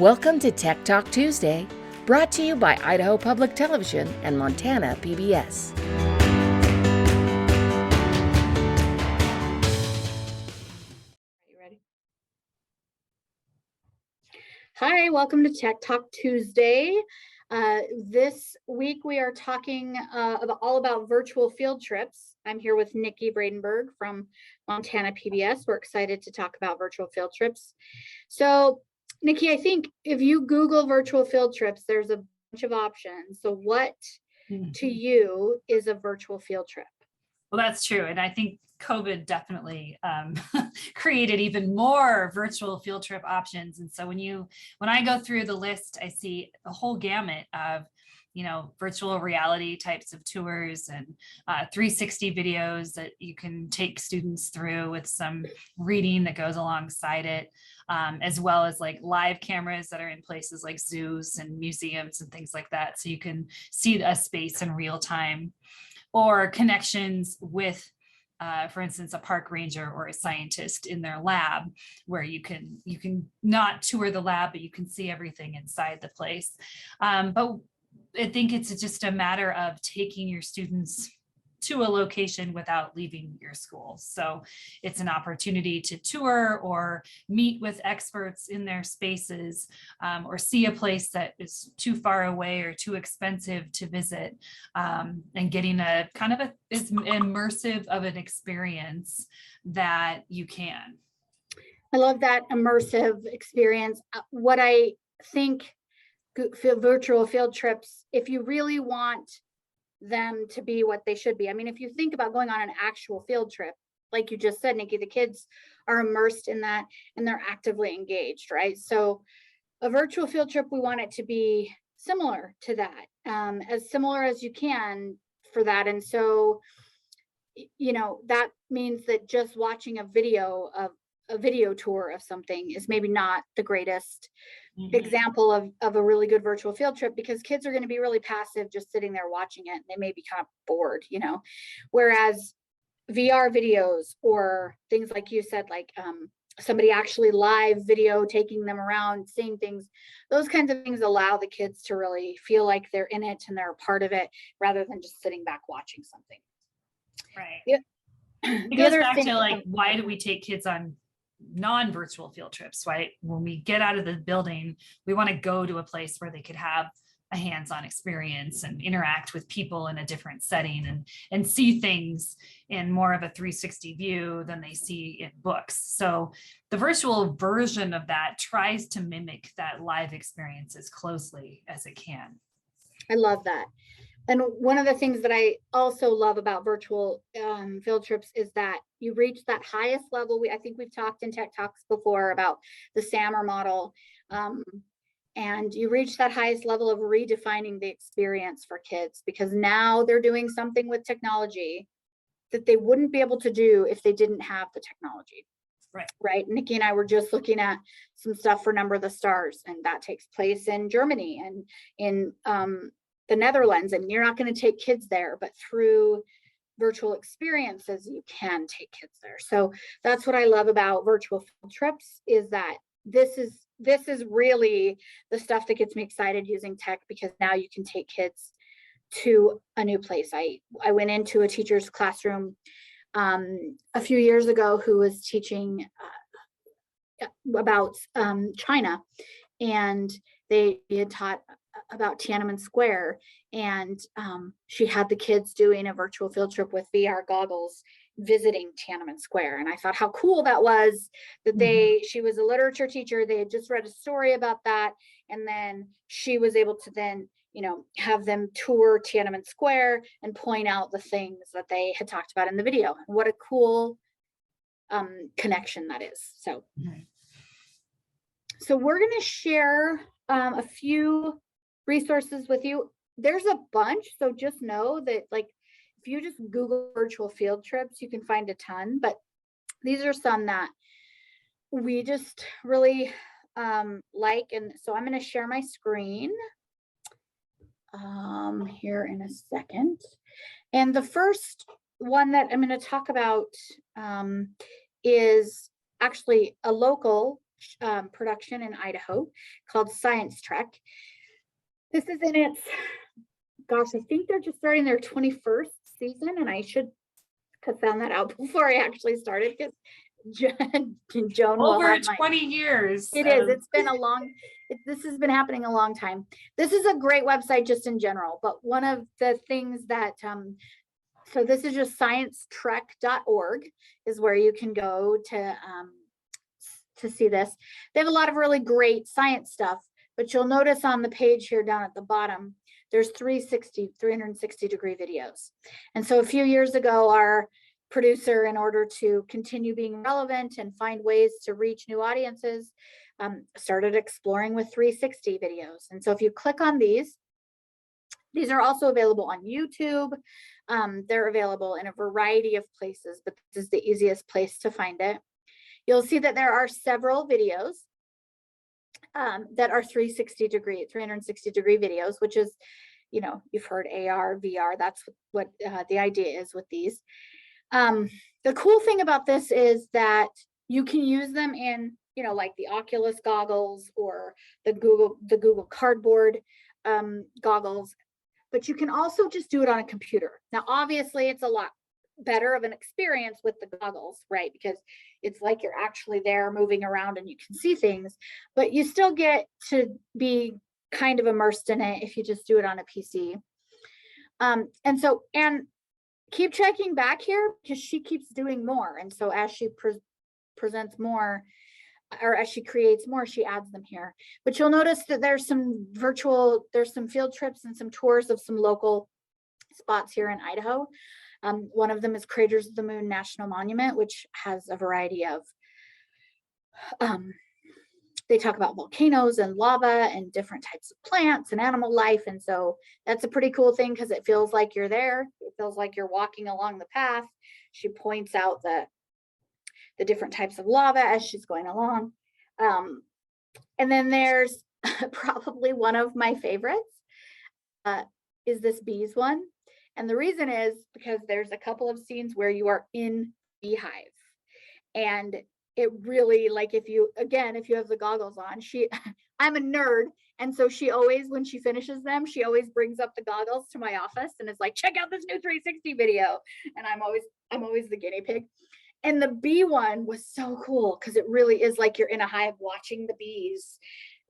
Welcome to Tech Talk Tuesday, brought to you by Idaho Public Television and Montana PBS. You ready? Hi, welcome to Tech Talk Tuesday. This week we are talking all about virtual field trips. I'm here with Nikki Bradenberg from Montana PBS. We're excited to talk about virtual field trips. So, Nikki, I think if you Google virtual field trips, there's a bunch of options. So what to you is a virtual field trip? Well, that's true. And I think COVID definitely created even more virtual field trip options. And so when I go through the list, I see a whole gamut of, virtual reality types of tours and 360 videos that you can take students through with some reading that goes alongside it, as well as like live cameras that are in places like zoos and museums and things like that. So you can see a space in real time, or connections with, for instance, a park ranger or a scientist in their lab, where you can not tour the lab, but you can see everything inside the place. But I think it's just a matter of taking your students to a location without leaving your school. So it's an opportunity to tour or meet with experts in their spaces, or see a place that is too far away or too expensive to visit, and getting a kind of as immersive of an experience that you can. I love that immersive experience. What I think virtual field trips, if you really want them to be what they should be. I mean, if you think about going on an actual field trip, like you just said, Nikki, the kids are immersed in that and they're actively engaged, right? So a virtual field trip, we want it to be similar to that, as similar as you can for that. And so, that means that just watching a video tour of something is maybe not the greatest example of a really good virtual field trip, because kids are going to be really passive just sitting there watching it, and they may be kind of bored, whereas VR videos or things like you said, like somebody actually live video taking them around, seeing things, those kinds of things allow the kids to really feel like they're in it and they're a part of it, rather than just sitting back watching something. Right. Yeah. It goes back to like, why do we take kids on non-virtual field trips, right? When we get out of the building, we want to go to a place where they could have a hands-on experience and interact with people in a different setting, and see things in more of a 360 view than they see in books. So the virtual version of that tries to mimic that live experience as closely as it can. I love that. And one of the things that I also love about virtual field trips is that you reach that highest level. I think we've talked in Tech Talks before about the SAMR model, and you reach that highest level of redefining the experience for kids, because now they're doing something with technology that they wouldn't be able to do if they didn't have the technology. Right. Nikki and I were just looking at some stuff for Number the Stars, and that takes place in Germany and in the Netherlands, and you're not going to take kids there, but through virtual experiences you can take kids there. So that's what I love about virtual field trips, is that this is really the stuff that gets me excited using tech, because now you can take kids to a new place. I went into a teacher's classroom a few years ago who was teaching about China, and they had taught about Tiananmen Square, and she had the kids doing a virtual field trip with VR goggles visiting Tiananmen Square. And I thought how cool that was, that she was a literature teacher, they had just read a story about that, and then she was able to then have them tour Tiananmen Square and point out the things that they had talked about in the video. And what a cool connection that is. So we're going to share a few resources with you. There's a bunch, so just know that, like, if you just Google virtual field trips, you can find a ton, but these are some that we just really like. And so I'm going to share my screen here in a second. And the first one that I'm going to talk about is actually a local production in Idaho called Science Trek. This is in its, gosh, I think they're just starting their 21st season, and I should have found that out before I actually started, because Joan will Over have 20 years. It is. It's been a long, this has been happening a long time. This is a great website just in general, but one of the things that, so this is just sciencetrek.org is where you can go to see this. They have a lot of really great science stuff, but you'll notice on the page here down at the bottom, there's 360 degree videos. And so a few years ago, our producer, in order to continue being relevant and find ways to reach new audiences, started exploring with 360 videos. And so if you click on these are also available on YouTube. They're available in a variety of places, but this is the easiest place to find it. You'll see that there are several videos that are 360 degree videos, which is, you know, you've heard AR, VR, that's what the idea is with these. The cool thing about this is that you can use them in, you know, like the Oculus goggles or the Google Cardboard goggles, but you can also just do it on a computer. Now, obviously, it's a lot better of an experience with the goggles, right? Because it's like you're actually there moving around and you can see things, but you still get to be kind of immersed in it if you just do it on a PC. And keep checking back here because she keeps doing more. And so as she presents more, or as she creates more, she adds them here. But you'll notice that there's some field trips and some tours of some local spots here in Idaho. One of them is Craters of the Moon National Monument, which has a variety of, they talk about volcanoes and lava and different types of plants and animal life. And so that's a pretty cool thing because it feels like you're there. It feels like you're walking along the path. She points out the different types of lava as she's going along. And then there's probably one of my favorites is this bees one. And the reason is because there's a couple of scenes where you are in beehive, and it really, like, if you have the goggles on, I'm a nerd. And so she always, when she finishes them, she always brings up the goggles to my office and is like, check out this new 360 video. And I'm always the guinea pig. And the bee one was so cool because it really is like you're in a hive watching the bees.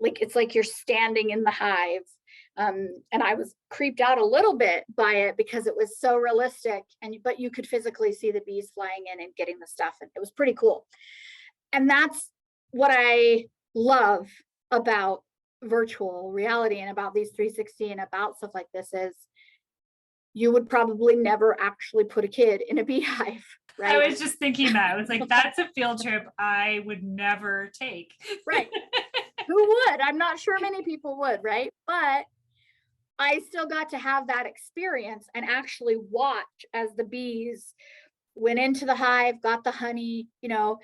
Like, it's like you're standing in the hive. And I was creeped out a little bit by it because it was so realistic, but you could physically see the bees flying in and getting the stuff, and it was pretty cool. And that's what I love about virtual reality and about these 360 and about stuff like this is you would probably never actually put a kid in a beehive, right? I was just thinking that. I was like, that's a field trip I would never take. Right. Who would? I'm not sure many people would, right? But I still got to have that experience and actually watch as the bees went into the hive, got the honey, you know,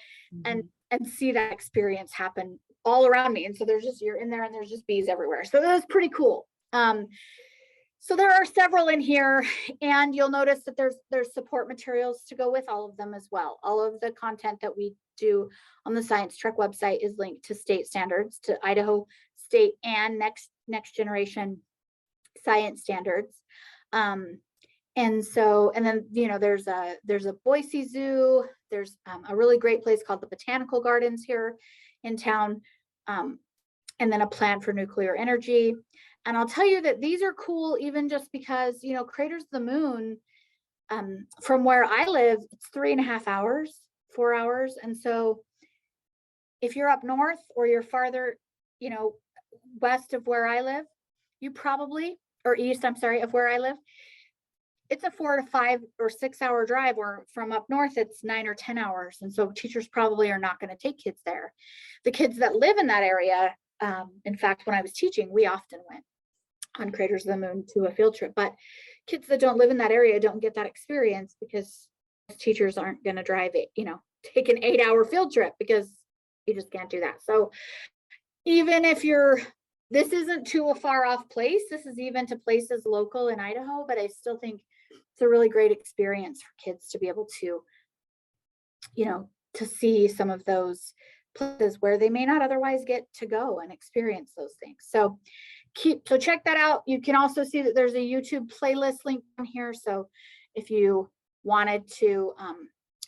and see that experience happen all around me. And so you're in there and there's just bees everywhere. So that was pretty cool. So there are several in here, and you'll notice that there's support materials to go with all of them as well. All of the content that we do on the Science Trek website is linked to state standards, to Idaho state and next generation science standards. And then, you know, there's a Boise Zoo. There's a really great place called the Botanical Gardens here in town. And then a plan for nuclear energy. And I'll tell you that these are cool, even just because, you know, Craters of the Moon, from where I live, it's 3.5 hours, 4 hours. And so if you're up north or you're farther, you know, west of where I live, or east, I'm sorry, of where I live, it's a 4 to 5 or 6 hour drive, or from up north, it's 9 or 10 hours. And so teachers probably are not going to take kids there. The kids that live in that area, in fact, when I was teaching, we often went on Craters of the Moon to a field trip, but kids that don't live in that area don't get that experience because teachers aren't going to drive it, you know, take an 8-hour field trip because you just can't do that. So even if this isn't to a far off place, this is even to places local in Idaho, but I still think it's a really great experience for kids to be able to, you know, to see some of those places where they may not otherwise get to go and experience those things. So check that out. You can also see that there's a YouTube playlist link on here. So if you wanted to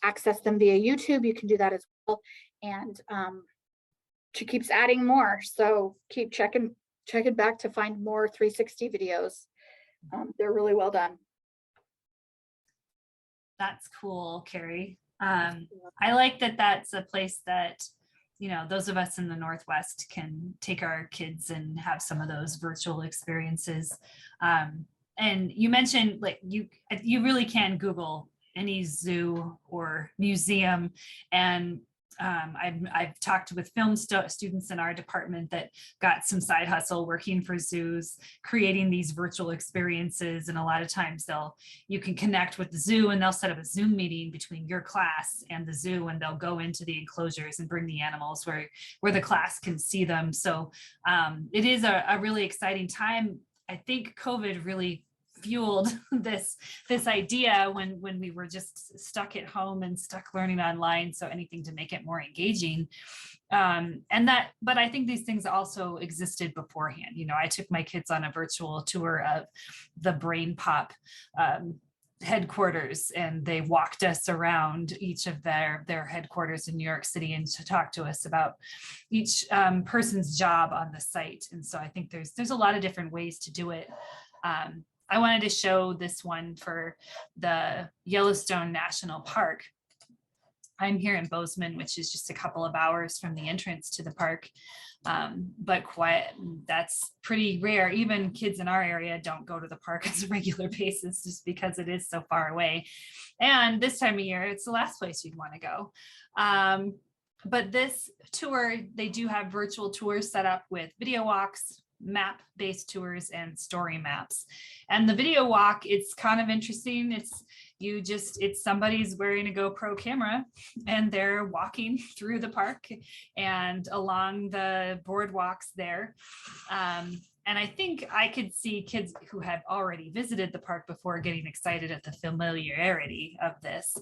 access them via YouTube, you can do that as well. And she keeps adding more. So keep checking back to find more 360 videos. They're really well done. That's cool, Carrie. I like that that's a place that, you know, those of us in the Northwest can take our kids and have some of those virtual experiences. And you mentioned, like, you really can Google any zoo or museum, and I've talked with film students in our department that got some side hustle working for zoos, creating these virtual experiences. And a lot of times you can connect with the zoo and they'll set up a Zoom meeting between your class and the zoo, and they'll go into the enclosures and bring the animals where the class can see them. So it is a really exciting time. I think COVID really fueled this idea when we were just stuck at home and stuck learning online. So anything to make it more engaging. But I think these things also existed beforehand. You know, I took my kids on a virtual tour of the Brain Pop headquarters, and they walked us around each of their headquarters in New York City and to talk to us about each person's job on the site. And so I think there's a lot of different ways to do it. I wanted to show this one for the Yellowstone National Park. I'm here in Bozeman, which is just a couple of hours from the entrance to the park, but quiet. That's pretty rare. Even kids in our area don't go to the park on a regular basis just because it is so far away. And this time of year, it's the last place you'd want to go. But this tour, they do have virtual tours set up with video walks, map-based tours, and story maps. And the video walk, it's kind of interesting. It's somebody's wearing a GoPro camera and they're walking through the park and along the boardwalks there. And I think I could see kids who had already visited the park before getting excited at the familiarity of this.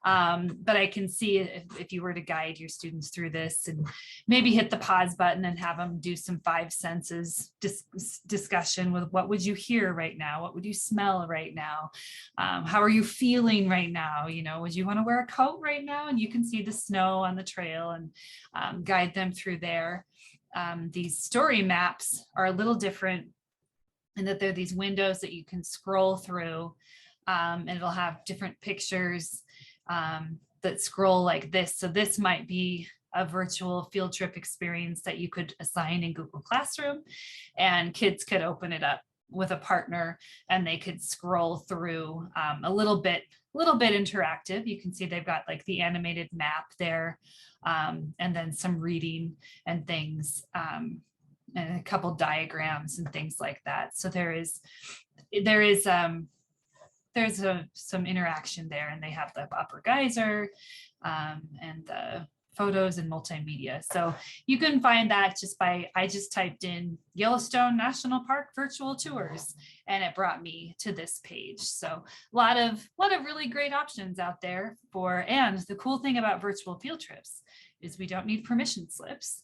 But I can see if you were to guide your students through this and maybe hit the pause button and have them do some 5 senses discussion with what would you hear right now? What would you smell right now? How are you feeling right now? You know, would you want to wear a coat right now? And you can see the snow on the trail and guide them through there. These story maps are a little different in that they're these windows that you can scroll through, and it'll have different pictures that scroll like this. So this might be a virtual field trip experience that you could assign in Google Classroom, and kids could open it up with a partner and they could scroll through a little bit interactive. You can see they've got like the animated map there, and then some reading and things, and a couple diagrams and things like that. So there's some interaction there, and they have the upper geyser and the photos and multimedia. So you can find that I just typed in Yellowstone National Park virtual tours, and it brought me to this page. So a lot of really great options out there and the cool thing about virtual field trips is we don't need permission slips.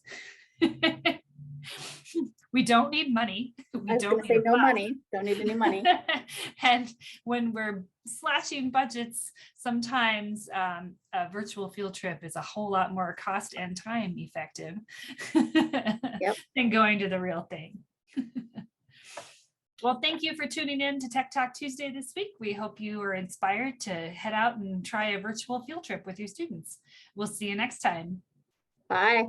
We don't need money. We don't need no money. Don't need any money. And when we're slashing budgets, sometimes a virtual field trip is a whole lot more cost and time effective than going to the real thing. Well, thank you for tuning in to Tech Talk Tuesday this week. We hope you are inspired to head out and try a virtual field trip with your students. We'll see you next time. Bye.